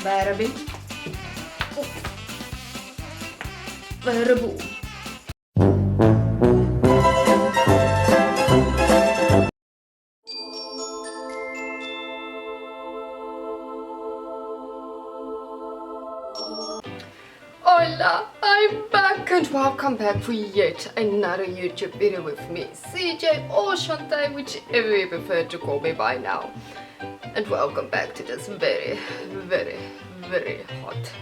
Verbi. Verbo. Hola, I'm back and welcome back for yet another YouTube video with me, CJ or Shantae, whichever you prefer to call me by now. And welcome back to this very hot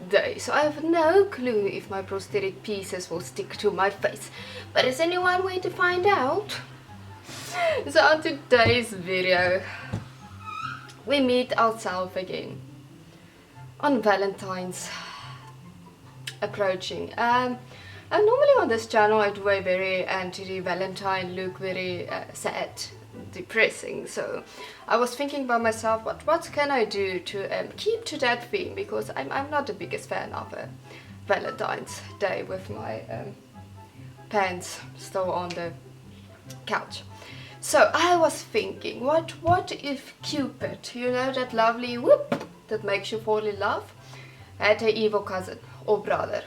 day. So I have no clue if my prosthetic pieces will stick to my face, but is any one way to find out? So on today's video, we meet ourselves again on Valentine's approaching. And normally on this channel I do a very anti-Valentine look, very sad, depressing. So I was thinking by myself, what can I do to keep to that theme, because I'm not the biggest fan of Valentine's Day with my pants still on the couch. So I was thinking, what if Cupid, you know, that lovely whoop that makes you fall in love, had an evil cousin or brother?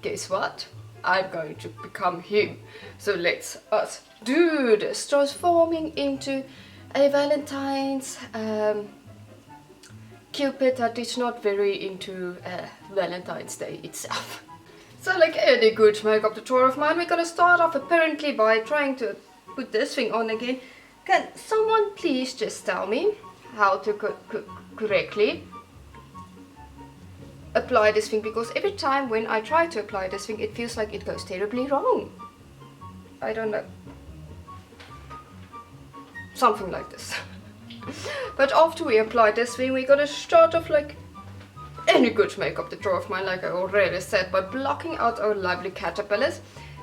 Guess what? I'm going to become him. So let's us do this, transforming into a Valentine's Cupid that is not very into Valentine's Day itself. So like any good makeup tutorial of mine, we're gonna start off apparently by trying to put this thing on again. Can someone please just tell me how to correctly apply this thing, because every time when I try to apply this thing it feels like it goes terribly wrong. I don't know, something like this. But after we apply this thing, we're gonna start off like any good makeup tutorial of mine, like I already said, by blocking out our lovely caterpillars.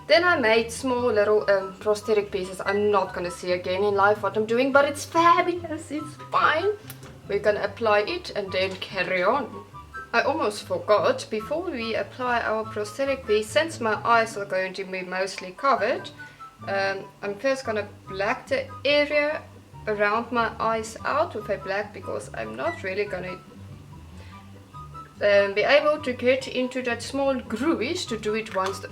Then I made small little prosthetic pieces. I'm not gonna see again in life what I'm doing, but it's fabulous, it's fine. We're gonna apply it and then carry on. I almost forgot, before we apply our prosthetic piece, since my eyes are going to be mostly covered, I'm first gonna black the area around my eyes out with a black, because I'm not really gonna be able to get into that small groovies to do it once the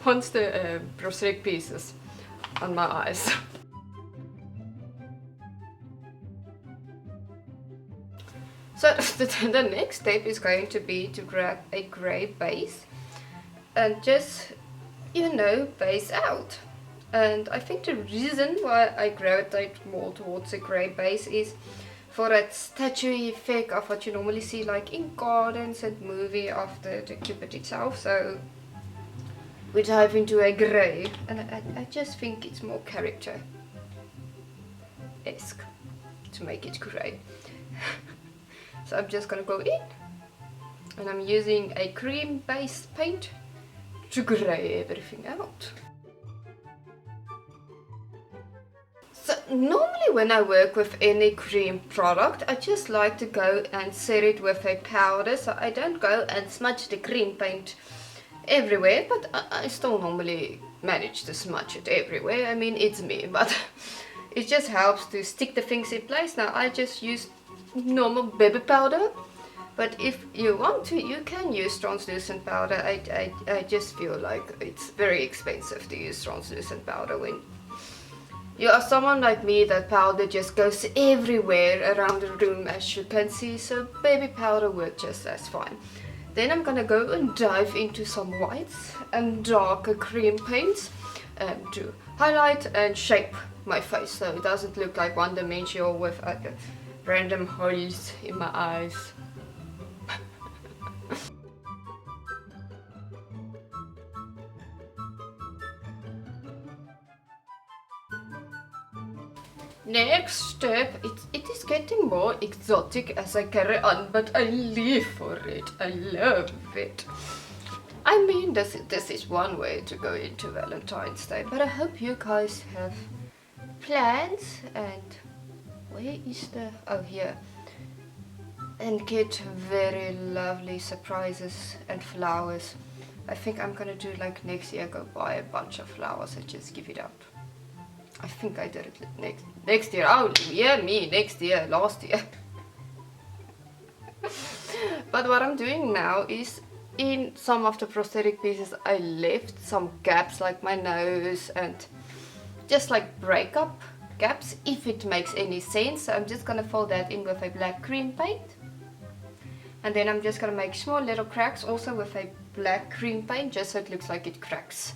once the prosthetic pieces on my eyes. So the next step is going to be to grab a grey base and just, you know, base out. And I think the reason why I gravitate more towards a grey base is for that statuey effect of what you normally see like in gardens and movie of the Cupid itself. So we dive into a grey, and I just think it's more character-esque to make it grey. So I'm just gonna go in, and I'm using a cream based paint to grey everything out. So normally when I work with any cream product, I just like to go and set it with a powder, so I don't go and smudge the cream paint everywhere, but I still normally manage to smudge it everywhere. I mean, it's me, but it just helps to stick the things in place. Now I just use normal baby powder, but if you want to, you can use translucent powder. I just feel like it's very expensive to use translucent powder when you are someone like me that powder just goes everywhere around the room, as you can see, so baby powder works just as fine. Then I'm gonna go and dive into some whites and darker cream paints to highlight and shape my face so it doesn't look like one-dimensional with random holes in my eyes. Next step, it is getting more exotic as I carry on, but I live for it. I love it. I mean, this is one way to go into Valentine's Day, but I hope you guys have plans. And where is the, oh here, and get very lovely surprises and flowers. I think I'm gonna do like next year, go buy a bunch of flowers and just give it out. I think I did it next year. Oh, yeah, me, next year, last year. But what I'm doing now is, in some of the prosthetic pieces, I left some gaps, like my nose, and just like breakup gaps, if it makes any sense. So I'm just gonna fill that in with a black cream paint. And then I'm just gonna make small little cracks also with a black cream paint, just so it looks like it cracks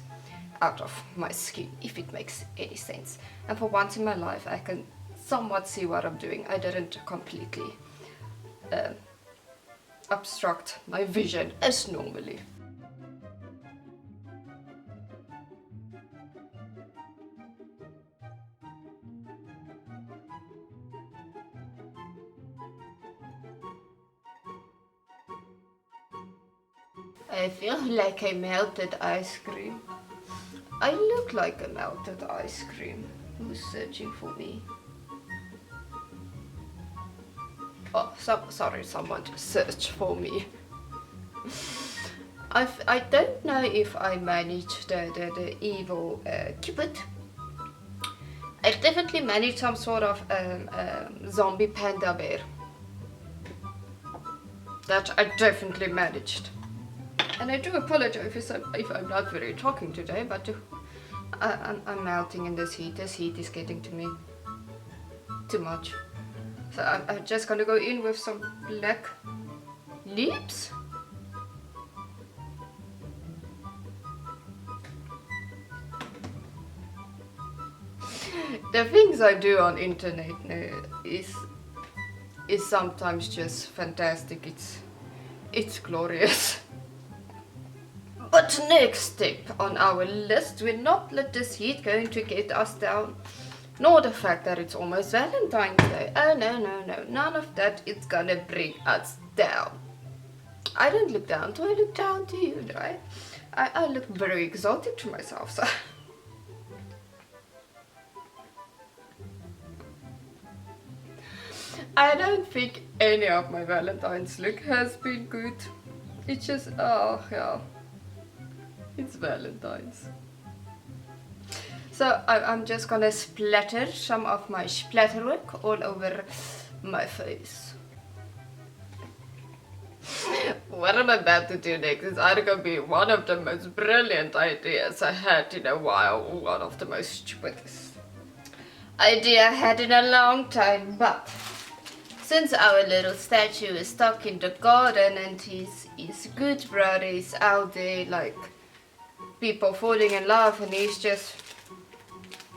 out of my skin, if it makes any sense. And for once in my life, I can somewhat see what I'm doing. I didn't completely obstruct my vision as normally. I feel like a melted ice cream. I look like a melted ice cream. Who's searching for me? Oh, sorry, someone just searched for me. I don't know if I managed the evil Cupid. I definitely managed some sort of zombie panda bear. That I definitely managed. And I do apologize if I'm not very talking today, but I'm melting in this heat. This heat is getting to me too much. So I'm just gonna go in with some black lips. The things I do on internet is sometimes just fantastic. It's glorious. But next step on our list, we'll not let this heat going to get us down, nor the fact that it's almost Valentine's Day. Oh no, none of that is gonna bring us down. I don't look down to, I look down to you, right? I look very exotic to myself, so. I don't think any of my Valentine's look has been good. It's just, oh yeah. It's Valentine's. So I'm just gonna splatter some of my splatterwork all over my face. What I'm about to do next is either gonna be one of the most brilliant ideas I had in a while, or one of the most stupidest idea I had in a long time. But since our little statue is stuck in the garden and his good brother is out there like people falling in love, and he's just,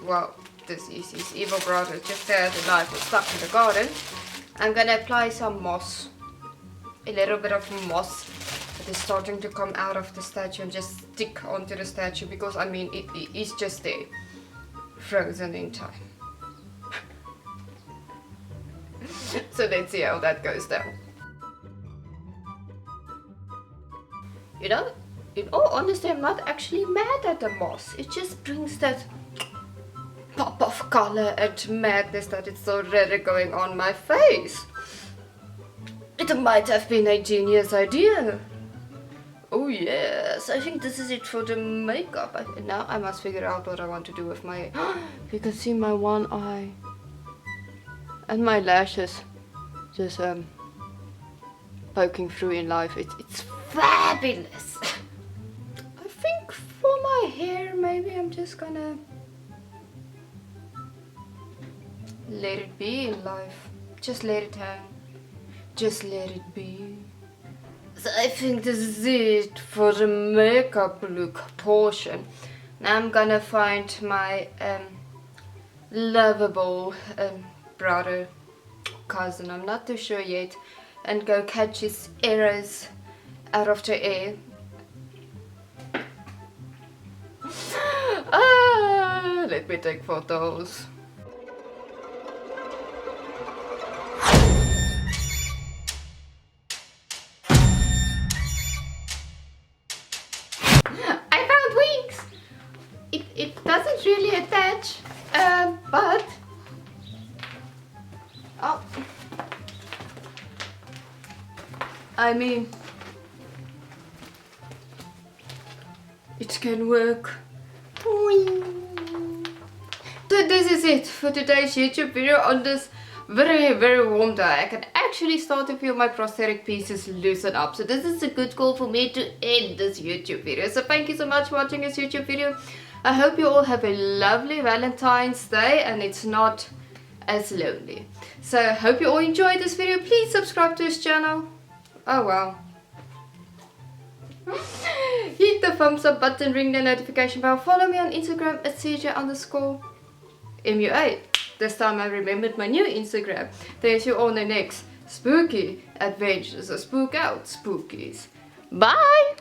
well, this is his evil brother just there, the knife is stuck in the garden. I'm gonna apply some moss, a little bit of moss that is starting to come out of the statue and just stick onto the statue, because I mean it is just there, frozen in time. So let's see how that goes down. You know, in all honesty, I'm not actually mad at the moss. It just brings that pop of color and madness that it's already going on my face. It might have been a genius idea. Oh yes, I think this is it for the makeup. Now I must figure out what I want to do with my... You can see my one eye. And my lashes just poking through in life. It's fabulous. I think for my hair, maybe I'm just gonna let it be in life. Just let it hang. Just let it be. So I think this is it for the makeup look portion. Now I'm gonna find my lovable brother, cousin, I'm not too sure yet, and go catch his arrows out of the air. Let me take photos. I found wings! It doesn't really attach, but... Oh. I mean, it can work. So this is it for today's YouTube video on this very warm day. I can actually start to feel my prosthetic pieces loosen up. So this is a good call for me to end this YouTube video. So thank you so much for watching this YouTube video. I hope you all have a lovely Valentine's Day and it's not as lonely. So I hope you all enjoyed this video. Please subscribe to this channel. Oh wow. Hit the thumbs up button, ring the notification bell, follow me on Instagram at CJ_MUA. This time I remembered my new Instagram. There's you on the next spooky adventures or spook out spookies. Bye!